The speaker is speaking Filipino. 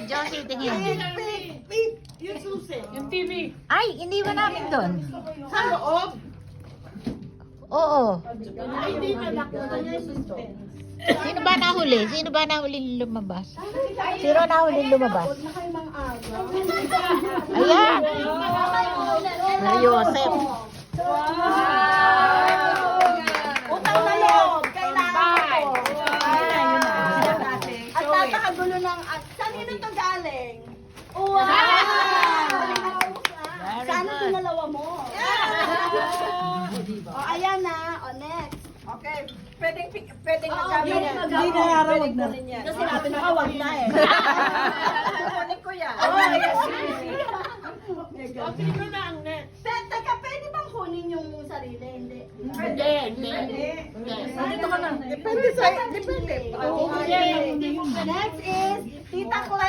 Josie, tingin. Yung susi. Yung TV. Ay, iniwan namin doon. Sa loob. Oo. Ay, hindi na nakuha niya yung susi. Sino ba nahuli? Sino ba nahuli lumabas? Sino nahuli lumabas? Ayan. Mary Joseph. Utang na loob, kailangan ko. At tatakagulo ng saan yun ito galing? Wow! Sana sinalawa mo. O, ayan na. O, next. Okay, pwedeng magkami yan. Hindi na narawag na. Kasi sinabi na kawag na eh. Kukunin ko yan. Okay ko na ang net. Teka, pwede bang kunin yung sarili? Hindi. Hindi, hindi. Dito ka na. Depende sa, depende. Next is Tita Claire.